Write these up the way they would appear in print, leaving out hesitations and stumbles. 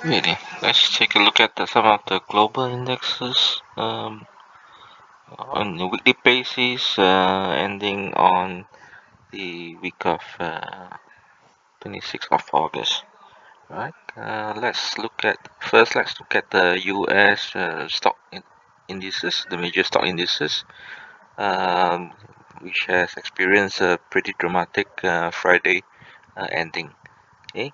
Really, let's take a look at some of the global indexes on a weekly basis, ending on the week of 26th of August. Right. Let's look at the U.S. Indices, the major stock indices, um, which has experienced a pretty dramatic Friday ending. Okay.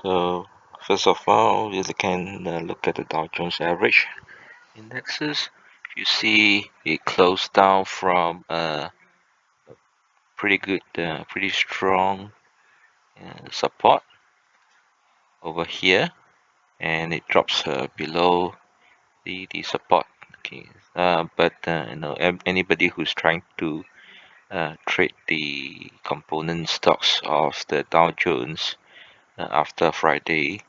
So first of all, you can look at the Dow Jones average indexes. You see it closed down from pretty strong support over here, and it drops below the support. Okay, but anybody who's trying to trade the component stocks of the Dow Jones after Friday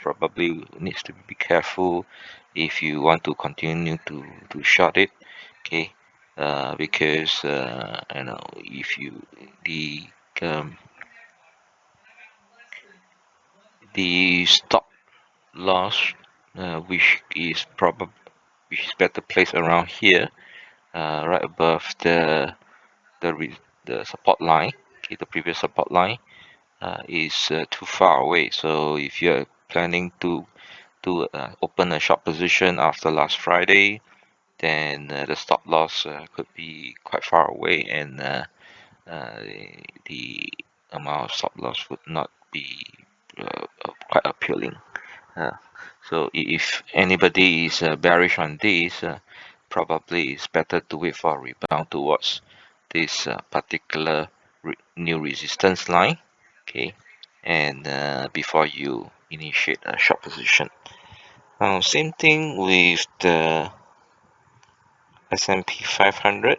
probably needs to be careful if you want to continue to short it. Okay, because if you um, the stop loss which is better placed around here, right above the re- the support line. Okay, the previous support line is too far away. So if you're planning to open a short position after last Friday, then the stop loss could be quite far away, and the amount of stop loss would not be quite appealing. Uh, so if anybody is bearish on this, probably it's better to wait for a rebound towards this particular new resistance line. Okay, and before you initiate a short position. Same thing with the S&P 500.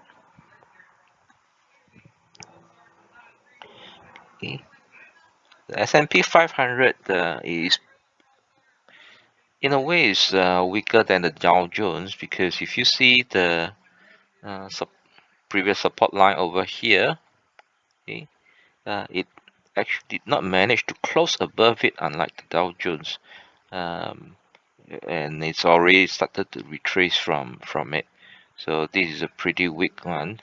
Okay. The S&P 500 is in a way is weaker than the Dow Jones, because if you see the uh, sup- previous support line over here, okay, it actually did not manage to close above it, unlike the Dow Jones, um, and it's already started to retrace from it. So this is a pretty weak one.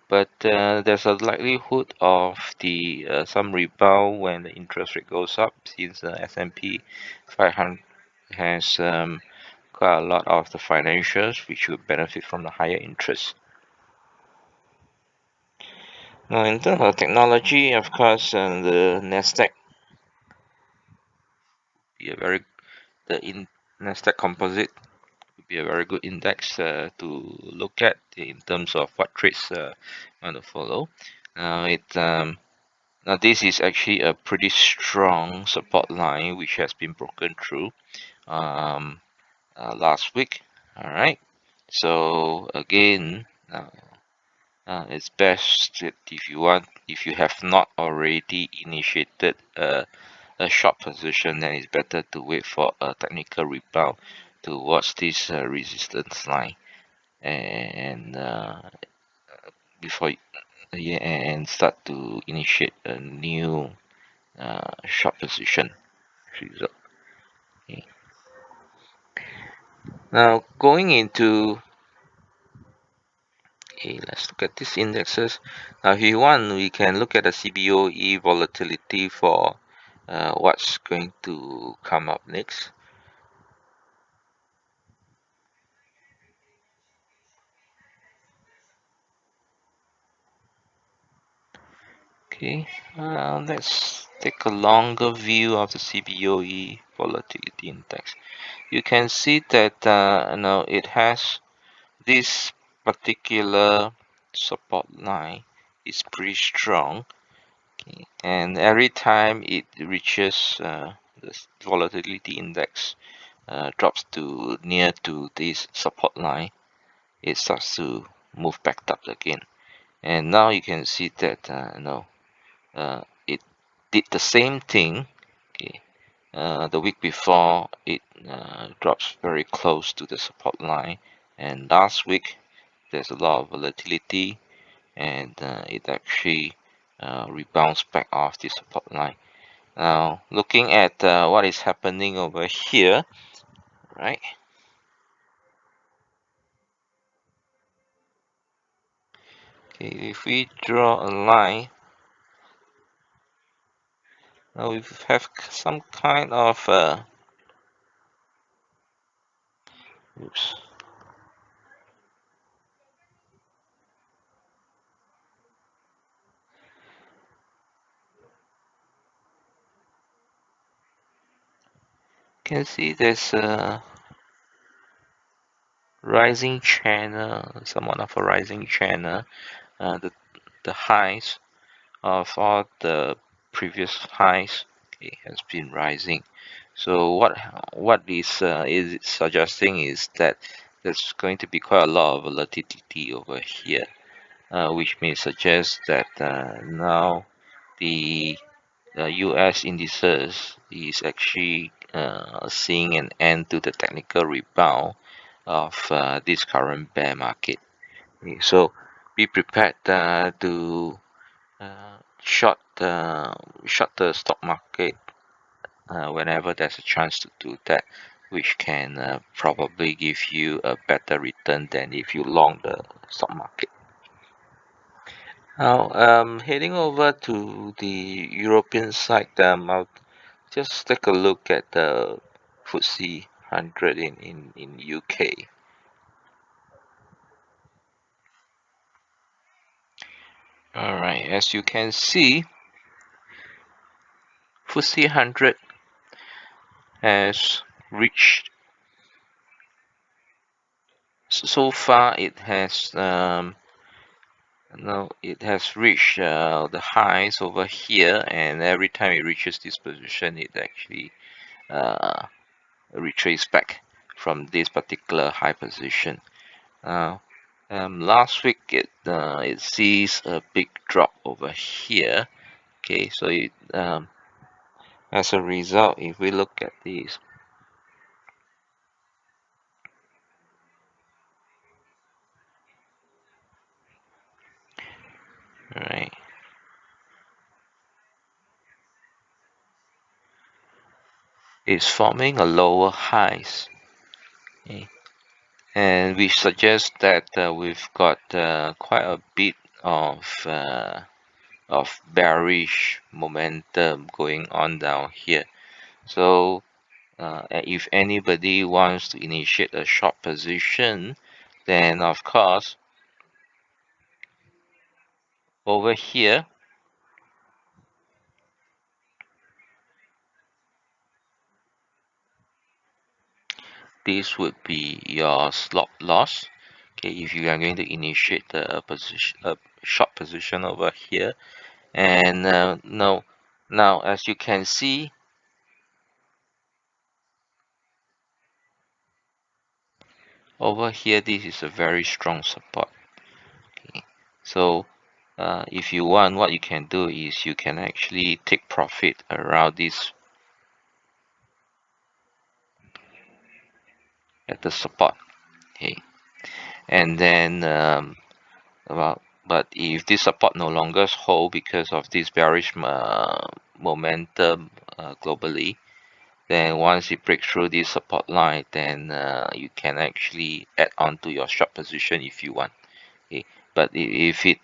But there's a likelihood of the some rebound when the interest rate goes up, since S&P 500 has quite a lot of the financials which will benefit from the higher interest. Now, in terms of technology, of course, the Nasdaq be a very the in Nasdaq Composite would be a very good index to look at in terms of what trades want to follow. Now this is actually a pretty strong support line which has been broken through um, last week. All right. So again, it's best that if you have not already initiated a short position, then it's better to wait for a technical rebound towards this resistance line, and before yeah, and start to initiate a new short position result. Okay. Now going into let's look at these indexes. Now if you want, we can look at the CBOE volatility for what's going to come up next. Okay, let's take a longer view of the CBOE volatility index. You can see that it has this particular support line is pretty strong. Okay. And every time it reaches the volatility index drops to near to this support line, it starts to move back up again. And now you can see that it did the same thing. Okay. The week before, it drops very close to the support line, and last week there's a lot of volatility, and it actually rebounds back off the support line. Now, looking at what is happening over here, right? Okay, if we draw a line, now we have some kind of oops. Can see there's a rising channel, somewhat of a rising channel. The highs of all the previous highs, okay, has been rising. So what is it suggesting is that there's going to be quite a lot of volatility over here, which may suggest that now the US indices is actually seeing an end to the technical rebound of this current bear market. Okay, so be prepared to short the stock market whenever there's a chance to do that, which can probably give you a better return than if you long the stock market. Now, heading over to the European side, I'll just take a look at the FTSE 100 in UK. All right, as you can see, FTSE 100 has reached, so far it has now it has reached the highs over here, and every time it reaches this position, it actually uh, retraces back from this particular high position. Now, last week it sees a big drop over here. Okay, so as a result, if we look at these, right, it's forming a lower highs. Okay, and which suggests that we've got quite a bit of bearish momentum going on down here. So if anybody wants to initiate a short position, then of course over here this would be your stop loss. Okay, if you are going to initiate a short position over here, and now as you can see over here, this is a very strong support. Okay, so if you want, what you can do is you can actually take profit around this at the support. Okay, and then but if this support no longer hold because of this bearish momentum globally, then once you break through this support line, then you can actually add on to your short position if you want. Okay, but if it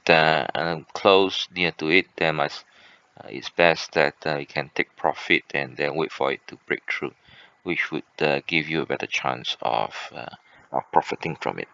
close near to it, then it's best that you can take profit and then wait for it to break through, which would give you a better chance of profiting from it.